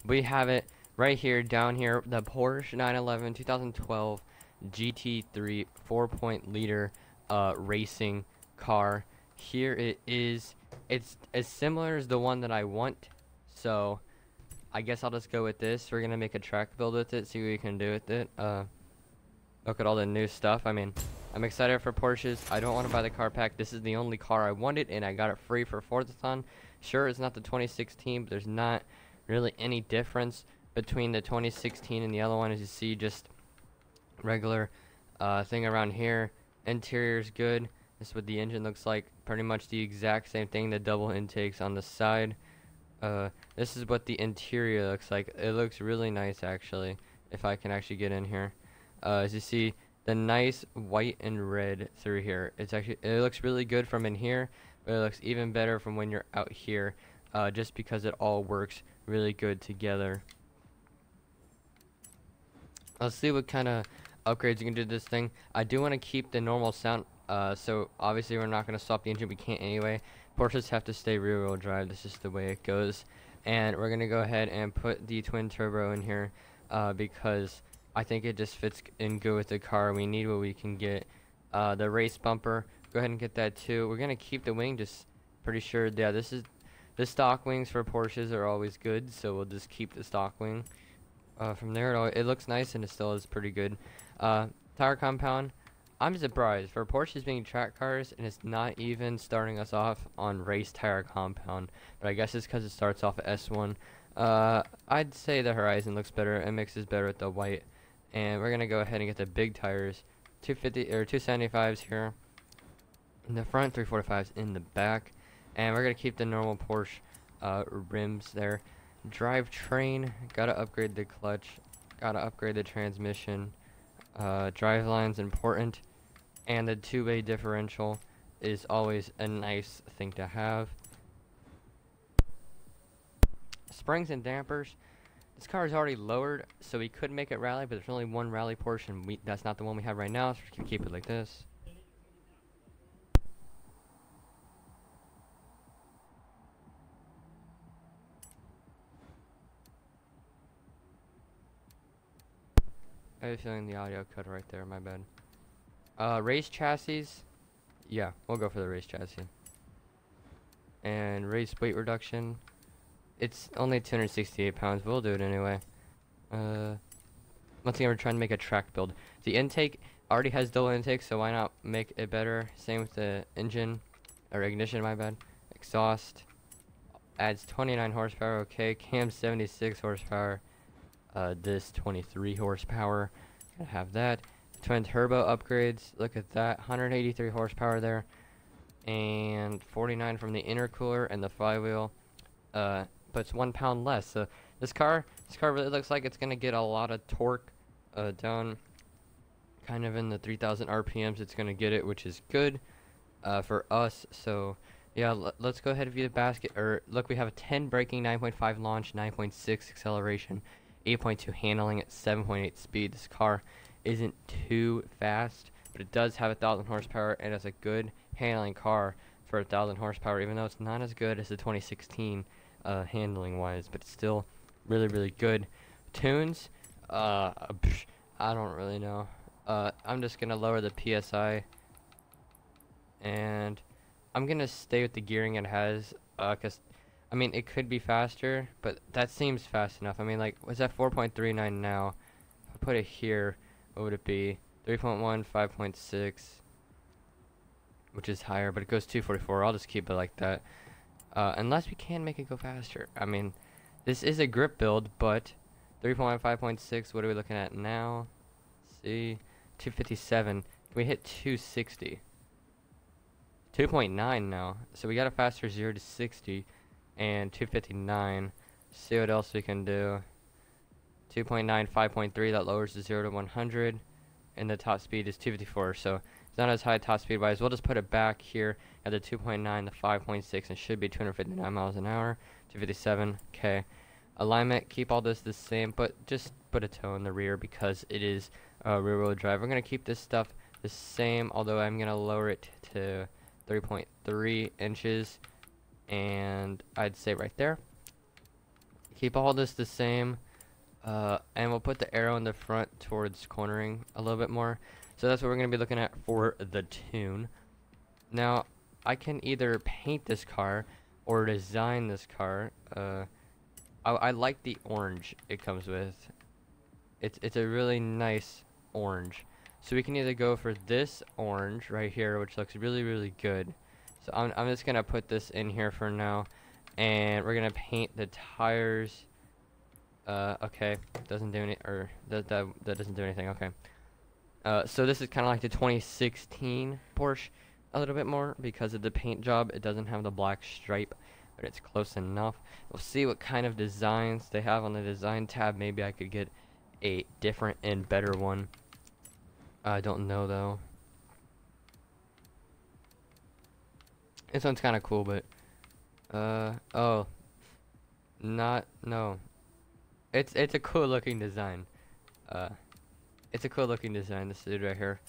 We have it right here, down here, the Porsche 911 2012 GT3 4.0 racing car. Here it is. It's as similar as the one that I want, so I guess I'll just go with this. We're gonna make a track build with it, see what we can do with it. Look at all the new stuff. I mean, I'm excited for Porsches. I don't want to buy the car pack. This is the only car I wanted, and I got it free for Forza. Sure, it's not the 2016, but there's not really any difference between the 2016 and the other one. As you see, just regular thing around here. Interior is good. This is what the engine looks like. Pretty much the exact same thing. The double intakes on the side. This is what the interior looks like. It looks really nice, actually, if I can actually get in here. As you see, the nice white and red through here. It looks really good from in here, but it looks even better from when you're out here, just because it all works really good together. Let's see what kind of upgrades you can do to this thing. I do want to keep the normal sound, so obviously we're not going to swap the engine. We can't anyway. Porsches have to stay rear-wheel drive. This is the way it goes. And we're going to go ahead and put the twin turbo in here, because I think it just fits in good with the car. We need what we can get. The race bumper, go ahead and get that too. We're going to keep the wing, just pretty sure. Yeah, the stock wings for Porsches are always good, so we'll just keep the stock wing. From there, it looks nice, and it still is pretty good. Tire compound, I'm surprised for Porsches being track cars, and it's not even starting us off on race tire compound. But I guess it's because it starts off at S1. I'd say the Horizon looks better. It mixes better with the white. And we're gonna go ahead and get the big tires, 250 or 275s here in the front, 345s in the back, and we're gonna keep the normal Porsche rims there. Drivetrain, gotta upgrade the clutch, gotta upgrade the transmission. Driveline's important, and the two-way differential is always a nice thing to have. Springs and dampers. This car is already lowered, so we could make it rally, but there's only one rally portion. That's not the one we have right now, so we can keep it like this. I have a feeling the audio cut right there, my bad. Race chassis. Yeah, we'll go for the race chassis. And race weight reduction. It's only 268 pounds, but we'll do it anyway. Once again, we're trying to make a track build. The intake already has dual intake, so why not make it better? Same with the engine, or ignition, my bad. Exhaust adds 29 horsepower, okay. Cam 76 horsepower. This 23 horsepower. Gotta have that. Twin turbo upgrades. Look at that. 183 horsepower there. And 49 from the intercooler and the flywheel. But it's 1 pound less. So this car really looks like it's gonna get a lot of torque down kind of in the 3,000 RPMs. It's gonna get it, which is good for us. So yeah, let's go ahead and view the basket. Or look, we have a 10 braking, 9.5 launch, 9.6 acceleration, 8.2 handling at 7.8 speed. This car isn't too fast, but it does have 1,000 horsepower, and it's a good handling car for 1,000 horsepower, even though it's not as good as the 2016 handling wise, but it's still really good. Tunes, I don't really know. I'm just gonna lower the PSI, and I'm gonna stay with the gearing it has, cause I mean it could be faster, but that seems fast enough. I mean, like, what's that 4.39 now? If I put it here, what would it be? 3.1, 5.6, which is higher, but it goes 244. I'll just keep it like that. Unless we can make it go faster. I mean, this is a grip build, but 3.1, 5.6, what are we looking at now? Let's see, 257. Can we hit 260? 2.9 now. So we got a faster 0 to 60 and 259. See what else we can do. 2.9, 5.3, that lowers the 0 to 100. And the top speed is 254. So it's not as high top speed wise. We'll just put it back here at the 2.9, the 5.6, and should be 259 miles an hour. 257. Okay. Alignment, keep all this the same, but just put a toe in the rear because it is rear wheel drive. We're going to keep this stuff the same, although I'm going to lower it to 3.3 inches, and I'd say right there. Keep all this the same. And we'll put the arrow in the front towards cornering a little bit more. So that's what we're going to be looking at for the tune. Now, I can either paint this car or design this car. I like the orange it comes with. It's a really nice orange. So we can either go for this orange right here, which looks really, really good. So I'm just going to put this in here for now. And we're going to paint the tires. Okay, doesn't do any, or that doesn't do anything. Okay. So this is kind of like the 2016 Porsche a little bit more because of the paint job. It doesn't have the black stripe, but it's close enough. We'll see what kind of designs they have on the design tab. Maybe I could get a different and better one. I don't know though. This one's kind of cool, but oh, no. It's a cool looking design. It's a cool looking design, this dude right here.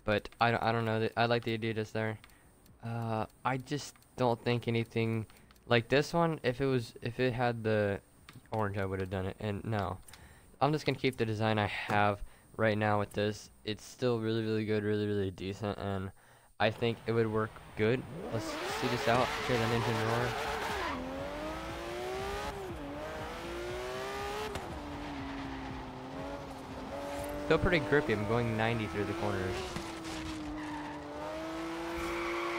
But I don't know. I like the Adidas there. I just don't think anything like this one. If it had the orange, I would have done it. And no, I'm just gonna keep the design I have right now with this. It's still really, really good, really, really decent, and I think it would work good. Let's see this out. Hear the engine roar. Still pretty grippy. I'm going 90 through the corners.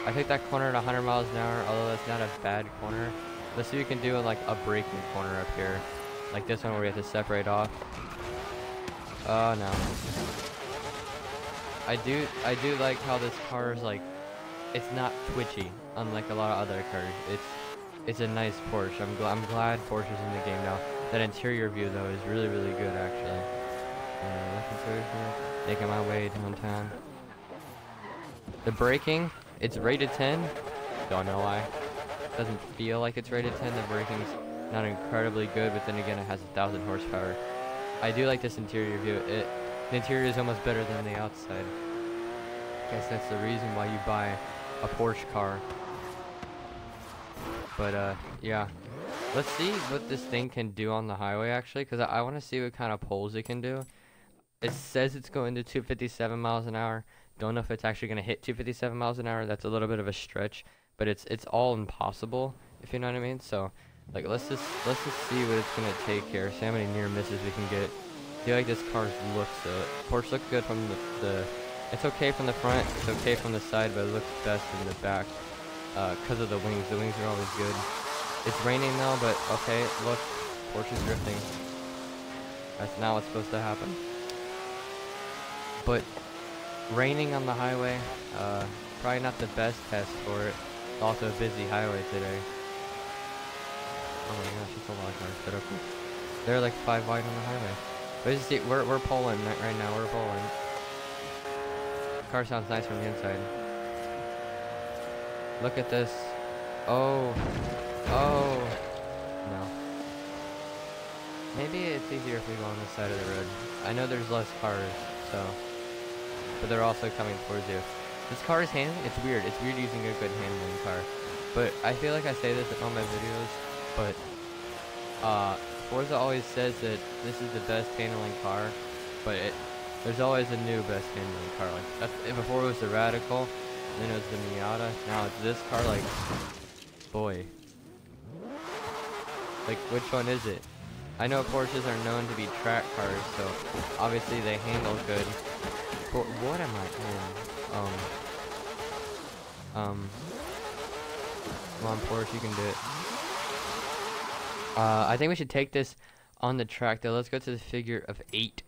I take that corner at 100 miles an hour, although that's not a bad corner. Let's see what we can do in like a braking corner up here. Like this one where we have to separate off. Oh no. I do like how this car is like, it's not twitchy, unlike a lot of other cars. It's a nice Porsche. I'm glad Porsche's in the game now. That interior view though is really, really good actually. Looking through here, making my way downtown. The braking, it's rated 10. Don't know why. Doesn't feel like it's rated 10. The braking's not incredibly good, but then again, it has 1,000 horsepower. I do like this interior view. The interior is almost better than the outside. Guess that's the reason why you buy a Porsche car. But yeah. Let's see what this thing can do on the highway actually, because I want to see what kind of pulls it can do. It says it's going to 257 miles an hour. Don't know if it's actually going to hit 257 miles an hour. That's a little bit of a stretch, but it's all impossible, if you know what I mean. So, like, let's just see what it's going to take here. See how many near misses we can get. I feel like this car's looks Porsche looks good from the it's okay from the front, it's okay from the side, but it looks best in the back because of the wings. The wings are always good. It's raining now, but okay, look, Porsche's drifting. That's not what's supposed to happen. But raining on the highway, probably not the best test for it. It's also a busy highway today. Oh my gosh, it's a lot of cars, but okay. They're like 5 wide on the highway. But you see, we're pulling right now. We're pulling. The car sounds nice from the inside. Look at this. Oh. No. Maybe it's easier if we go on this side of the road. I know there's less cars, so. But they're also coming towards you. This car is handling. It's weird. It's weird using a good handling car. But I feel like I say this in all my videos. But Forza always says that this is the best handling car. But there's always a new best handling car. Like before it was the Radical, then it was the Miata. Now it's this car. Like, boy. Like, which one is it? I know Porsches are known to be track cars, so obviously they handle good. But what am I in? Come on, Porsche, you can do it. I think we should take this on the track, though. Let's go to the figure of 8.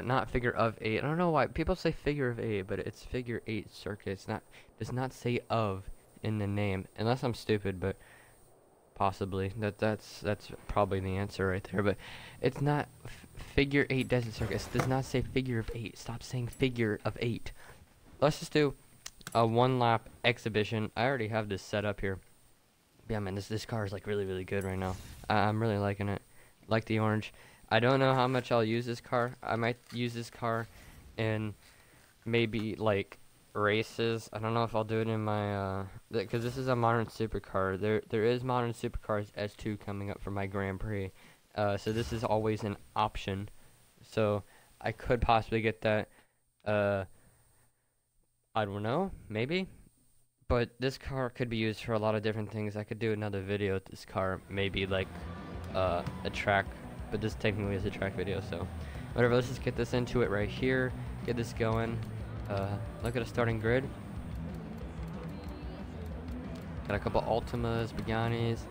Not figure of 8. I don't know why people say figure of 8, but it's figure 8 circuit. It's not. Does not say of in the name, unless I'm stupid, but possibly that's probably the answer right there. But it's not figure 8 desert circuit. It does not say figure of 8. Stop saying figure of 8. Let's just do a 1-lap exhibition. I already have this set up here. Yeah, man, this car is like really, really good right now. I'm really liking it. Like the orange. I don't know how much I'll use this car. I might use this car in maybe like races. I don't know if I'll do it in my because this is a modern supercar. There is modern supercars S2 coming up for my Grand Prix. So this is always an option. So I could possibly get that. I don't know, maybe. But this car could be used for a lot of different things. I could do another video with this car, maybe like a track, but this technically is a track video, so whatever. Let's just get this into it right here, get this going. Look at a starting grid. Got a couple Altimas, Bugattis,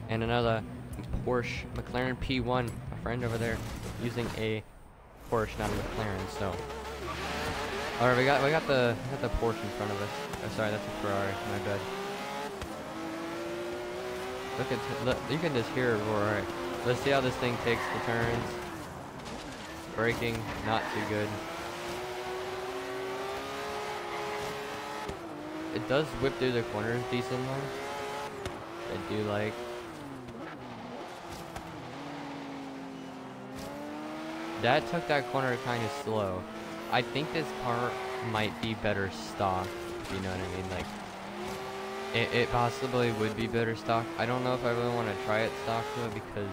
and another Porsche McLaren P1. My friend over there using a Porsche, not a McLaren. So, all right, we got the Porsche in front of us. Oh, sorry, that's a Ferrari. My bad. Look, you can just hear it roar. All right, let's see how this thing takes the turns. Braking, not too good. It does whip through the corners decently. I do like. That took that corner kind of slow. I think this car might be better stock, if you know what I mean. Like, it possibly would be better stock. I don't know if I really want to try it stock though, because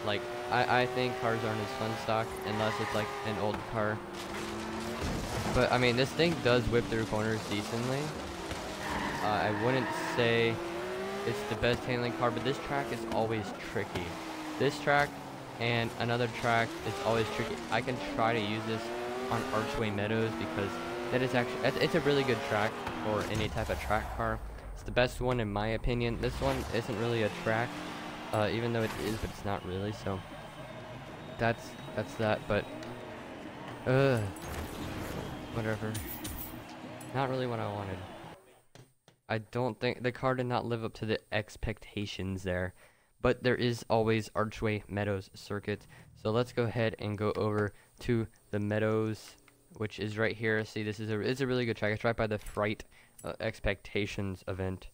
like I think cars aren't as fun stock unless it's like an old car. But I mean, this thing does whip through corners decently. I wouldn't say it's the best handling car, but this track is always tricky. This track and another track is always tricky. I can try to use this on Archway Meadows because that is actually, it's a really good track for any type of track car. It's the best one in my opinion. This one isn't really a track, even though it is, but it's not really. So that's that. But whatever. Not really what I wanted. I don't think the car did not live up to the expectations there, but there is always Archway Meadows circuit. So let's go ahead and go over to the Meadows, which is right here. See, this is it's a really good track. It's right by the Fright Expectations event.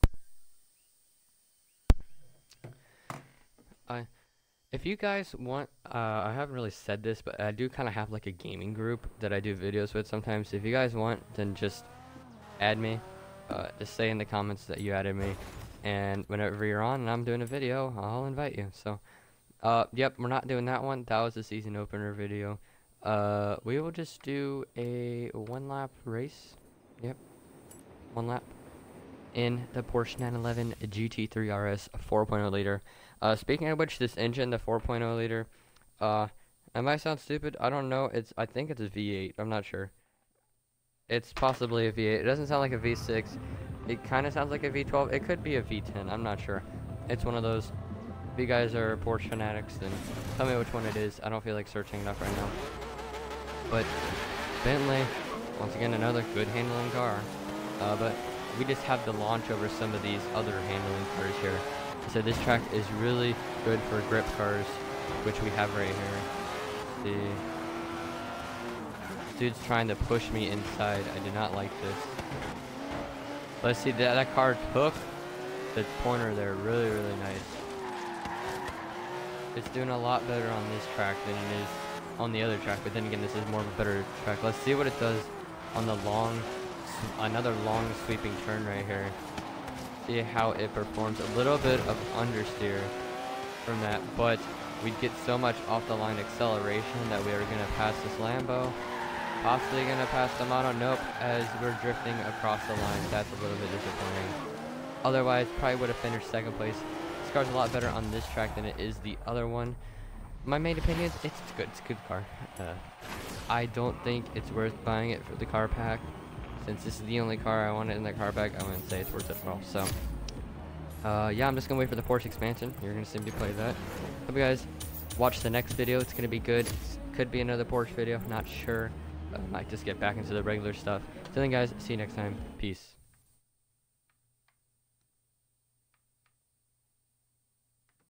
If you guys want, I haven't really said this, but I do kind of have like a gaming group that I do videos with sometimes. If you guys want, then just add me. Just say in the comments that you added me, and whenever you're on and I'm doing a video, I'll invite you. So, yep, we're not doing that one. That was the season opener video. We will just do a 1-lap race. Yep, 1 lap in the Porsche 911 GT3 RS 4.0 liter. Speaking of which, this engine, the 4.0 liter, it might sound stupid. I don't know. I think it's a V8. I'm not sure. It's possibly a V8. It doesn't sound like a V6. It kind of sounds like a V12. It could be a V10. I'm not sure. It's one of those. If you guys are Porsche fanatics, then tell me which one it is. I don't feel like searching enough right now. But Bentley, once again, another good handling car. But we just have to launch over some of these other handling cars here. So this track is really good for grip cars, which we have right here. See. Dude's trying to push me inside. I do not like this. Let's see, that car took the corner there really, really nice. It's doing a lot better on this track than it is on the other track, but then again, this is more of a better track. Let's see what it does on the another long sweeping turn right here. See how it performs. A little bit of understeer from that, but we get so much off the line acceleration that we are going to pass this Lambo. Possibly going to pass the Mono. Nope, as we're drifting across the line. That's a little bit disappointing. Otherwise, probably would have finished second place. This car's a lot better on this track than it is the other one. My main opinion, it's good. It's a good car. I don't think it's worth buying it for the car pack. Since this is the only car I wanted in the car pack, I wouldn't say it's worth it at all. So, yeah, I'm just going to wait for the Porsche expansion. You're going to see me play that. Hope you guys watch the next video. It's going to be good. Could be another Porsche video. Not sure. Might just get back into the regular stuff. So then, guys, see you next time. Peace.